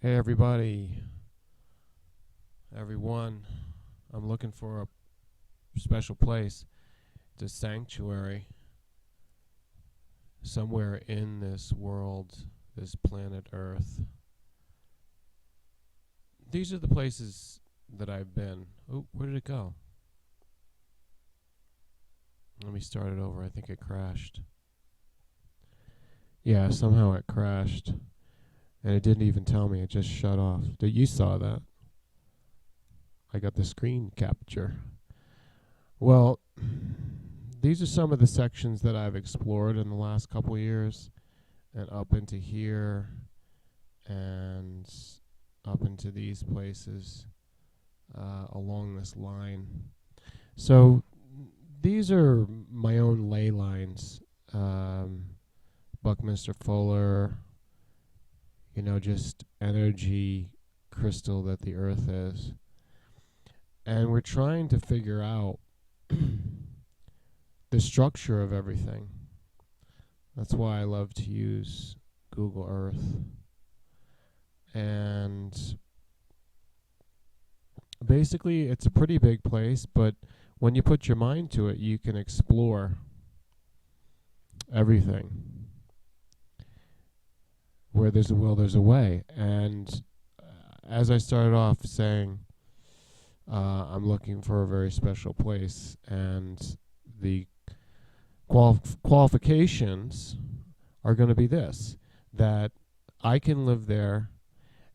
Hey everybody, everyone. I'm looking for a special place. It's a sanctuary somewhere in this world, this planet Earth. These are the places that I've been. Oh, where did it go? Let me start it over. I think it crashed. Yeah, somehow it crashed. And it didn't even tell me. It just shut off. You saw that. I got the screen capture. Well, these are some of the sections that I've explored in the last couple of years, and up into here, and up into these places along this line. So these are my own ley lines. Buckminster Fuller, just energy crystal that the earth is. And we're trying to figure out the structure of everything. That's why I love to use Google Earth. And basically, it's a pretty big place, but when you put your mind to it, you can explore everything. Where there's a will, there's a way. And as I started off saying, I'm looking for a very special place, and the qualifications are going to be this, that I can live there,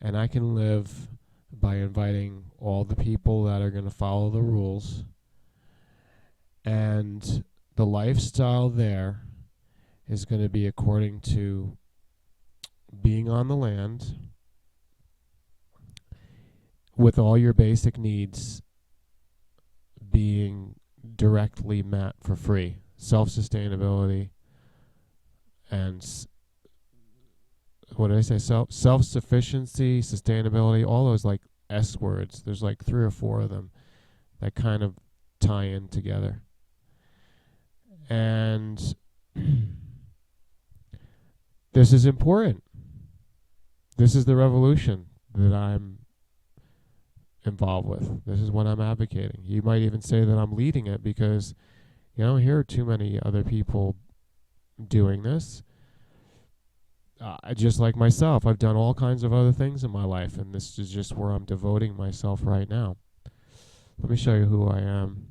and I can live by inviting all the people that are going to follow the rules, and the lifestyle there is going to be according to being on the land with all your basic needs being directly met for free. Self-sustainability and what did I say? Self-sufficiency, sustainability, all those like S words. There's like 3 or 4 of them that kind of tie in together. And this is important. This is the revolution that I'm involved with. This is what I'm advocating. You might even say that I'm leading it because you don't hear too many other people doing this. Just like myself, I've done all kinds of other things in my life, and this is just where I'm devoting myself right now. Let me show you who I am.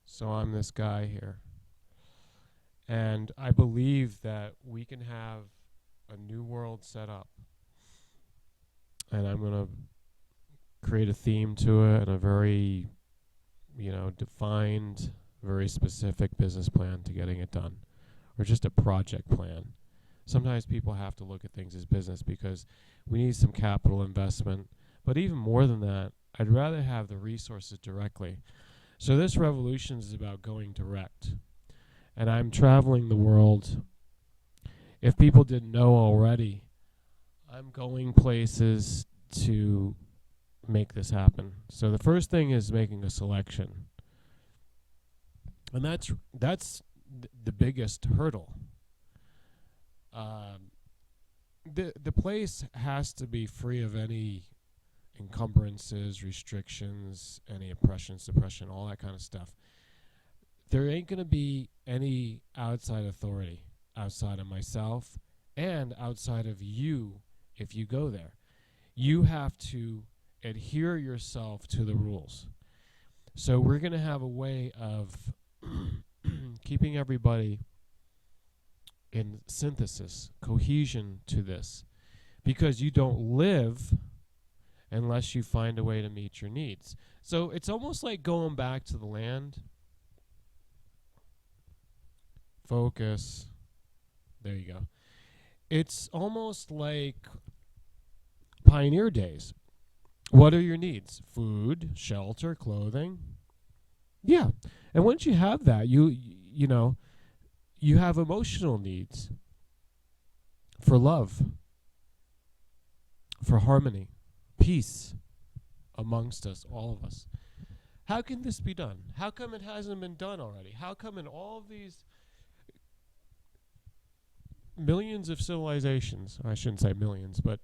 So I'm this guy here. And I believe that we can have a new world set up. And I'm going to create a theme to it and a very, defined, very specific business plan to getting it done. Or just a project plan. Sometimes people have to look at things as business because we need some capital investment. But even more than that, I'd rather have the resources directly. So this revolution is about going direct. And I'm traveling the world. If people didn't know already, I'm going places to make this happen. So the first thing is making a selection. And that's the biggest hurdle. The place has to be free of any encumbrances, restrictions, any oppression, suppression, all that kind of stuff. There ain't going to be any outside authority outside of myself and outside of you if you go there. You have to adhere yourself to the rules. So we're going to have a way of keeping everybody in synthesis, cohesion to this, because you don't live unless you find a way to meet your needs. So it's almost like going back to the land. Focus. There you go. It's almost like pioneer days. What are your needs? Food, shelter, clothing. Yeah. And once you have that, you have emotional needs for love, for harmony, peace amongst us, all of us. How can this be done? How come it hasn't been done already? How come in all of these millions of civilizations, I shouldn't say millions, but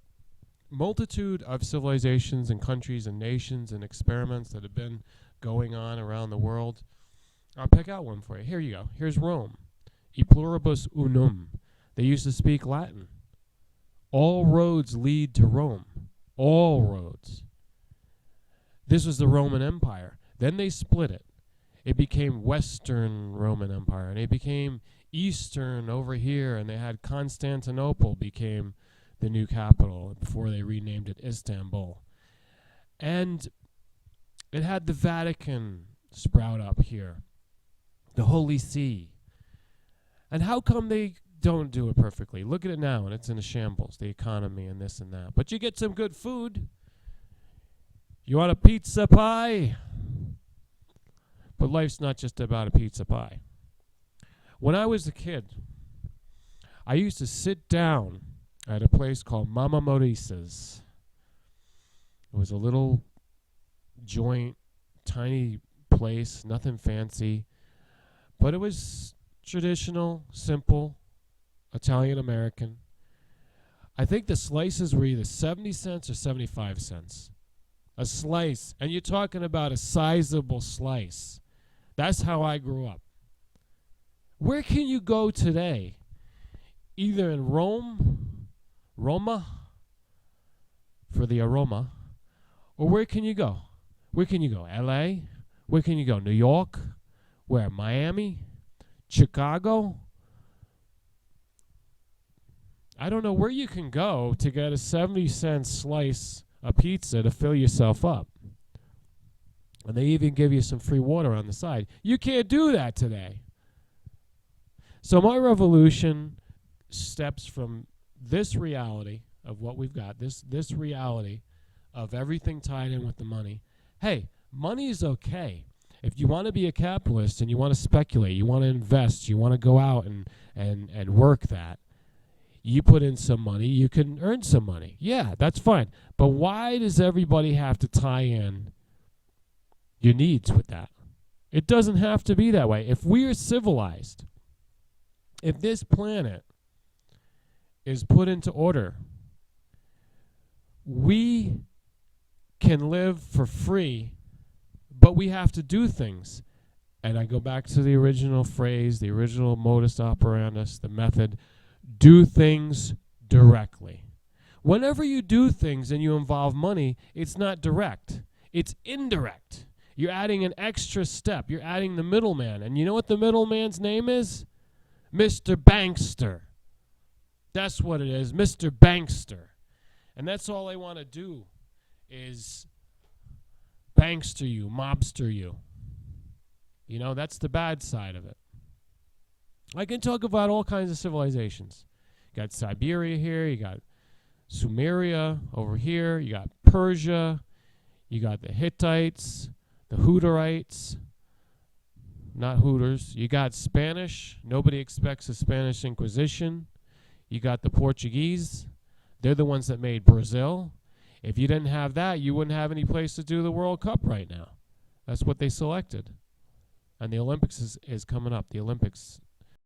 multitude of civilizations and countries and nations and experiments that have been going on around the world. I'll pick out one for you. Here you go. Here's Rome. E pluribus unum. They used to speak Latin. All roads lead to Rome. All roads. This was the Roman Empire. Then they split it. It became Western Roman Empire, and it became Eastern over here, and they had Constantinople became the new capital before they renamed it Istanbul. And it had the Vatican sprout up here, the Holy See. And how come they don't do it perfectly? Look at it now, and it's in a shambles, the economy and this and that. But you get some good food. You want a pizza pie? But life's not just about a pizza pie. When I was a kid, I used to sit down at a place called Mama Maurice's. It was a little joint, tiny place, nothing fancy. But it was traditional, simple, Italian-American. I think the slices were either 70 cents or 75 cents. A slice. And you're talking about a sizable slice. That's how I grew up. Where can you go today? Either in Roma, for the aroma, or where can you go? Where can you go? LA? Where can you go? New York? Where? Miami? Chicago? I don't know where you can go to get a 70-cent slice of pizza to fill yourself up. And they even give you some free water on the side. You can't do that today. So my revolution steps from this reality of what we've got, this reality of everything tied in with the money. Hey, money is okay. If you want to be a capitalist and you want to speculate, you want to invest, you want to go out and work that, you put in some money, you can earn some money. Yeah, that's fine. But why does everybody have to tie in your needs with that? It doesn't have to be that way. If we are civilized, if this planet is put into order, we can live for free, but we have to do things. And I go back to the original phrase, the original modus operandus, the method, do things directly. Whenever you do things and you involve money, it's not direct, it's indirect. You're adding an extra step. You're adding the middleman. And you know what the middleman's name is? Mr. Bankster. That's what it is, Mr. Bankster. And that's all they want to do is bankster you, mobster you. You know, that's the bad side of it. I can talk about all kinds of civilizations. You got Siberia here, you got Sumeria over here, you got Persia, you got the Hittites, the Hutterites, not Hooters. You got Spanish. Nobody expects a Spanish Inquisition. You got the Portuguese. They're the ones that made Brazil. If you didn't have that, you wouldn't have any place to do the World Cup right now. That's what they selected. And the Olympics is coming up. The Olympics